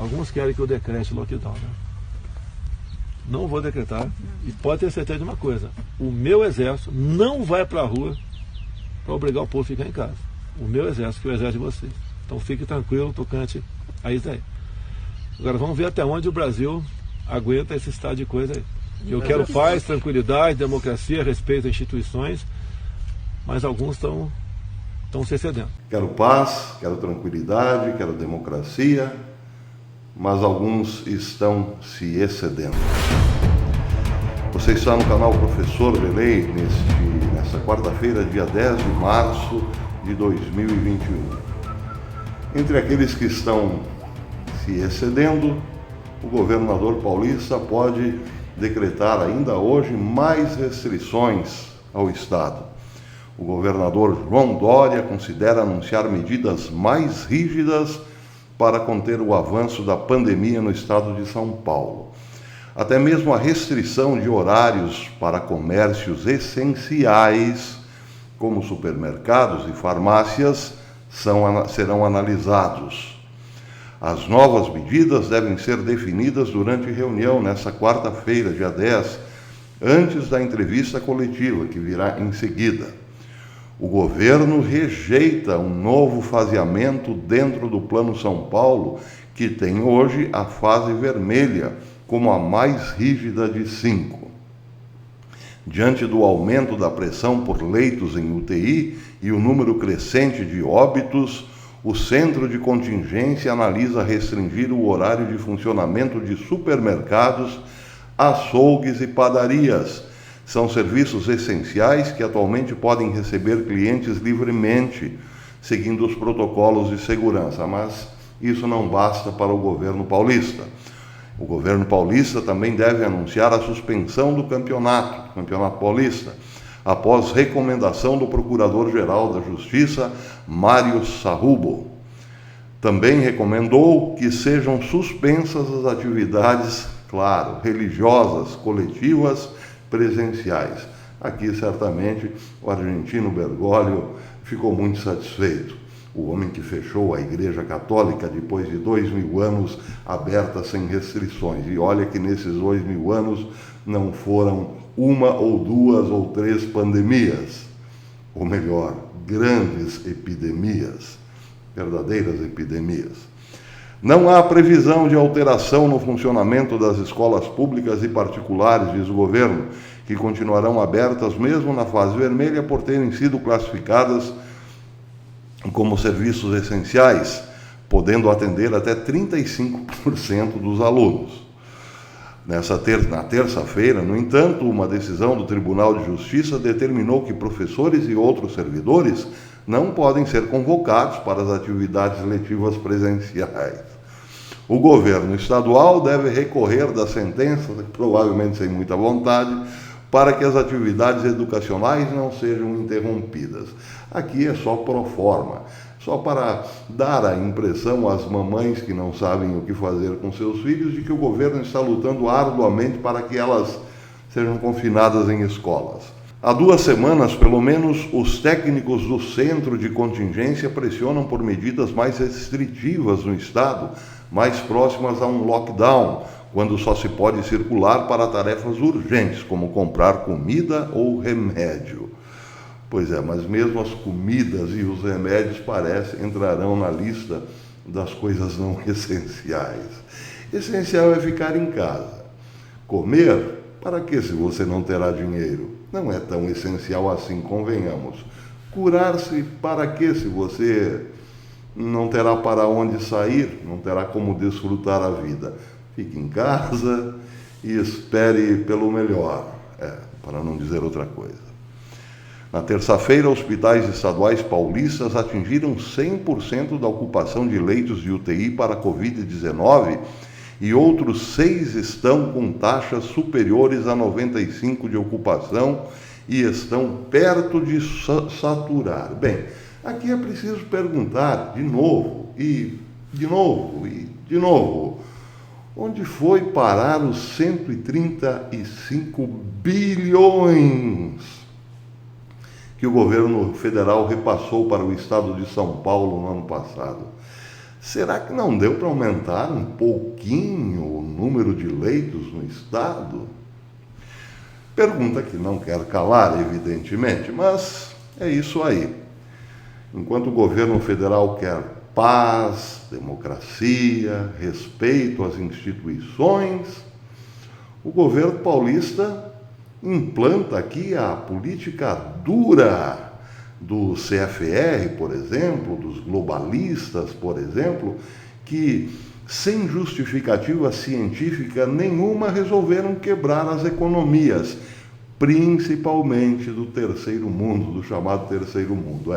Alguns querem que eu decrete lockdown, né? Não vou decretar. E pode ter certeza de uma coisa: o meu exército não vai para a rua para obrigar o povo a ficar em casa. O meu exército, que é o exército de vocês. Então fique tranquilo, tocante a isso daí. Agora vamos ver até onde o Brasil aguenta esse estado de coisa aí. Eu quero paz, tranquilidade, democracia, respeito às instituições, mas alguns estão se excedendo. Quero paz, quero tranquilidade, quero democracia, mas alguns estão se excedendo. Você está no canal Professor Belei, nessa quarta-feira, dia 10 de março de 2021. Entre aqueles que estão se excedendo, o governador paulista pode decretar ainda hoje mais restrições ao Estado. O governador João Dória considera anunciar medidas mais rígidas para conter o avanço da pandemia no estado de São Paulo. Até mesmo a restrição de horários para comércios essenciais, como supermercados e farmácias, serão analisados. As novas medidas devem ser definidas durante reunião nesta quarta-feira, dia 10, antes da entrevista coletiva, que virá em seguida. O governo rejeita um novo faseamento dentro do Plano São Paulo, que tem hoje a fase vermelha, como a mais rígida de 5. Diante do aumento da pressão por leitos em UTI e o número crescente de óbitos, o Centro de Contingência analisa restringir o horário de funcionamento de supermercados, açougues e padarias. São serviços essenciais que atualmente podem receber clientes livremente, seguindo os protocolos de segurança, mas isso não basta para o governo paulista. O governo paulista também deve anunciar a suspensão do Campeonato Paulista, após recomendação do Procurador-Geral da Justiça, Mário Sarrubo. Também recomendou que sejam suspensas as atividades, claro, religiosas, coletivas, presenciais. Aqui, certamente, o argentino Bergoglio ficou muito satisfeito. O homem que fechou a Igreja Católica depois de 2000 anos aberta sem restrições. E olha que nesses 2000 anos não foram uma ou duas ou três pandemias, ou melhor, grandes epidemias, verdadeiras epidemias. Não há previsão de alteração no funcionamento das escolas públicas e particulares, diz o governo, que continuarão abertas mesmo na fase vermelha por terem sido classificadas como serviços essenciais, podendo atender até 35% dos alunos. Na terça-feira, no entanto, uma decisão do Tribunal de Justiça determinou que professores e outros servidores não podem ser convocados para as atividades letivas presenciais. O governo estadual deve recorrer da sentença, provavelmente sem muita vontade, para que as atividades educacionais não sejam interrompidas. Aqui é só pro forma, só para dar a impressão às mamães que não sabem o que fazer com seus filhos de que o governo está lutando arduamente para que elas sejam confinadas em escolas. Há 2 semanas, pelo menos, os técnicos do Centro de Contingência pressionam por medidas mais restritivas no Estado, mais próximas a um lockdown, quando só se pode circular para tarefas urgentes, como comprar comida ou remédio. Pois é, mas mesmo as comidas e os remédios entrarão na lista das coisas não essenciais. Essencial é ficar em casa. Comer, para que se você não terá dinheiro? Não é tão essencial assim, convenhamos. Curar-se, para que se você não terá para onde sair, não terá como desfrutar a vida? Fique em casa e espere pelo melhor, para não dizer outra coisa. Na terça-feira, hospitais estaduais paulistas atingiram 100% da ocupação de leitos de UTI para a Covid-19 e outros 6 estão com taxas superiores a 95% de ocupação e estão perto de saturar. Bem, aqui é preciso perguntar de novo, onde foi parar os 135 bilhões que o governo federal repassou para o estado de São Paulo no ano passado? Será que não deu para aumentar um pouquinho o número de leitos no Estado? Pergunta que não quer calar, evidentemente, mas é isso aí. Enquanto o governo federal quer paz, democracia, respeito às instituições, o governo paulista implanta aqui a política dura do CFR, por exemplo, dos globalistas, por exemplo, que, sem justificativa científica nenhuma, resolveram quebrar as economias, principalmente do terceiro mundo, do chamado terceiro mundo.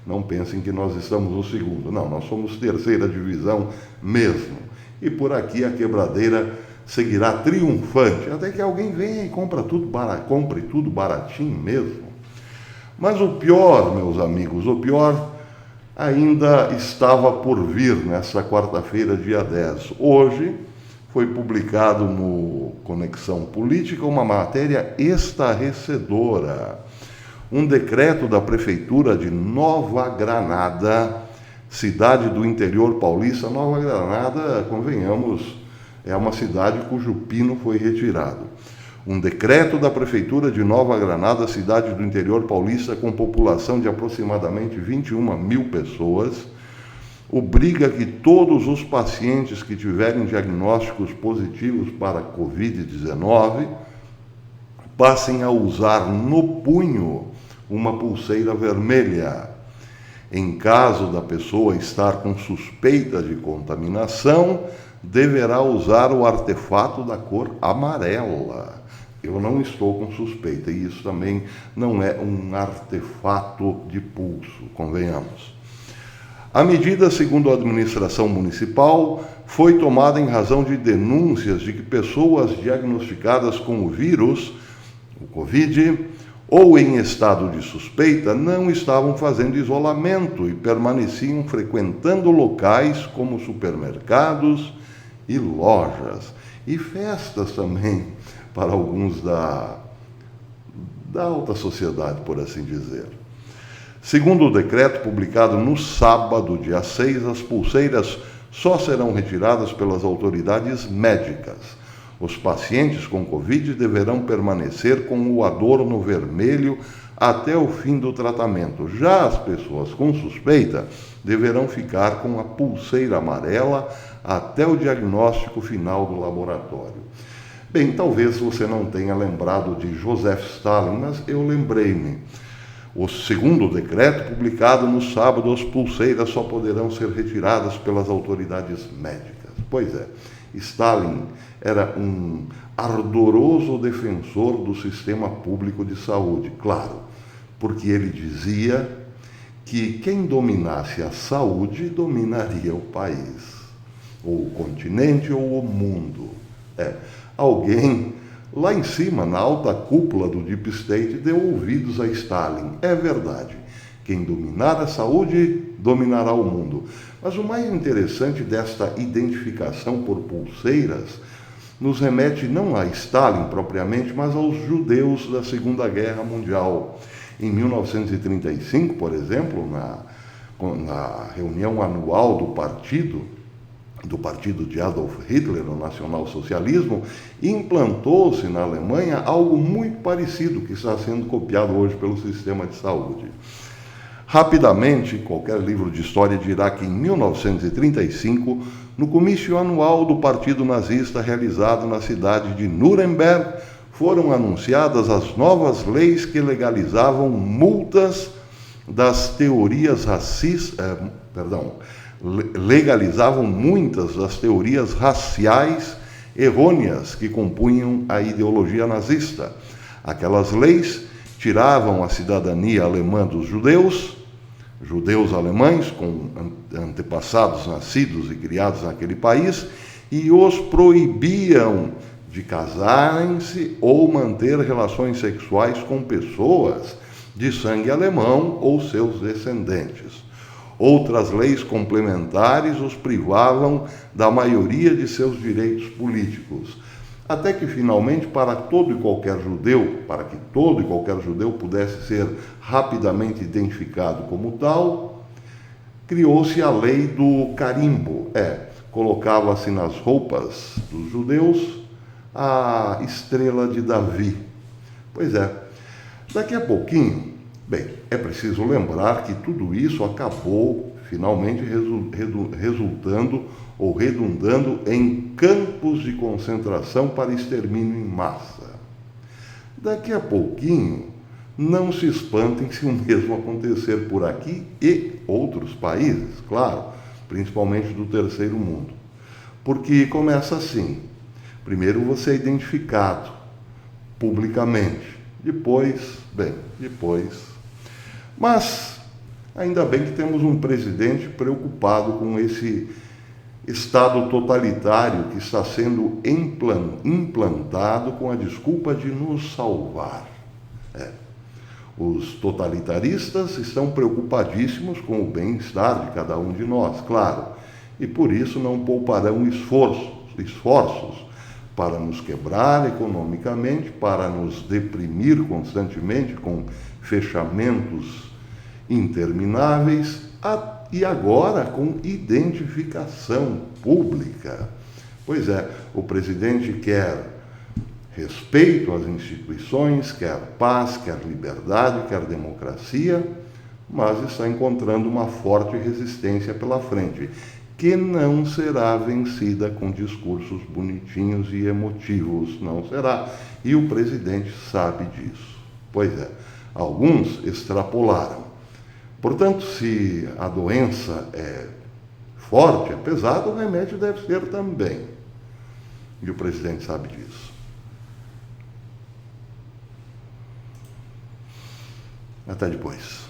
Não pensem que nós estamos no segundo, não, nós somos terceira divisão mesmo. E por aqui a quebradeira seguirá triunfante, até que alguém venha e compre tudo baratinho mesmo. Mas o pior, meus amigos, o pior ainda estava por vir nesta quarta-feira, dia 10. Hoje foi publicado no Conexão Política uma matéria estarrecedora. Um decreto da Prefeitura de Nova Granada, cidade do interior paulista. Nova Granada, convenhamos, é uma cidade cujo pino foi retirado. Um decreto da Prefeitura de Nova Granada, cidade do interior paulista, com população de aproximadamente 21 mil pessoas, obriga que todos os pacientes que tiverem diagnósticos positivos para Covid-19 passem a usar no punho uma pulseira vermelha. Em caso da pessoa estar com suspeita de contaminação, deverá usar o artefato da cor amarela. Eu não estou com suspeita, e isso também não é um artefato de pulso, convenhamos. A medida, segundo a administração municipal, foi tomada em razão de denúncias de que pessoas diagnosticadas com o vírus, o Covid, ou em estado de suspeita, não estavam fazendo isolamento e permaneciam frequentando locais como supermercados e lojas, e festas também, para alguns da alta sociedade, por assim dizer. Segundo o decreto publicado no sábado, dia 6, as pulseiras só serão retiradas pelas autoridades médicas. Os pacientes com Covid deverão permanecer com o adorno vermelho até o fim do tratamento. Já as pessoas com suspeita deverão ficar com a pulseira amarela até o diagnóstico final do laboratório. Bem, talvez você não tenha lembrado de Joseph Stalin, mas eu lembrei-me. O segundo decreto, publicado no sábado, as pulseiras só poderão ser retiradas pelas autoridades médicas. Pois é, Stalin era um ardoroso defensor do sistema público de saúde, claro, porque ele dizia que quem dominasse a saúde dominaria o país, ou o continente, ou o mundo. Alguém lá em cima, na alta cúpula do Deep State, deu ouvidos a Stalin. É verdade. Quem dominar a saúde, dominará o mundo. Mas o mais interessante desta identificação por pulseiras nos remete não a Stalin propriamente, mas aos judeus da Segunda Guerra Mundial. Em 1935, por exemplo, na reunião anual do partido de Adolf Hitler, o nacionalsocialismo, implantou-se na Alemanha algo muito parecido que está sendo copiado hoje pelo sistema de saúde. Rapidamente, qualquer livro de história dirá que em 1935, no comício anual do Partido Nazista realizado na cidade de Nuremberg, foram anunciadas as novas leis que legalizavam multas das teorias legalizavam muitas das teorias raciais errôneas que compunham a ideologia nazista. Aquelas leis tiravam a cidadania alemã dos judeus alemães com antepassados nascidos e criados naquele país, e os proibiam de casarem-se ou manter relações sexuais com pessoas de sangue alemão ou seus descendentes. Outras leis complementares os privavam da maioria de seus direitos políticos, até que finalmente para que todo e qualquer judeu pudesse ser rapidamente identificado como tal, criou-se a lei do carimbo. Colocava-se nas roupas dos judeus a estrela de Davi. Pois é, daqui a pouquinho, bem, é preciso lembrar que tudo isso acabou finalmente resultando ou redundando em campos de concentração para extermínio em massa. Daqui a pouquinho, não se espantem se o mesmo acontecer por aqui e outros países, claro, principalmente do terceiro mundo. Porque começa assim: primeiro você é identificado publicamente, depois. Mas ainda bem que temos um presidente preocupado com esse Estado totalitário que está sendo implantado com a desculpa de nos salvar. Os totalitaristas estão preocupadíssimos com o bem-estar de cada um de nós, claro, e por isso não pouparão esforços para nos quebrar economicamente, para nos deprimir constantemente com fechamentos intermináveis e agora com identificação pública. Pois é, o presidente quer respeito às instituições, quer paz, quer liberdade, quer democracia, mas está encontrando uma forte resistência pela frente, que não será vencida com discursos bonitinhos e emotivos, não será. E o presidente sabe disso. Pois é, alguns extrapolaram. Portanto, se a doença é forte, é pesada, o remédio deve ser também. E o presidente sabe disso. Até depois.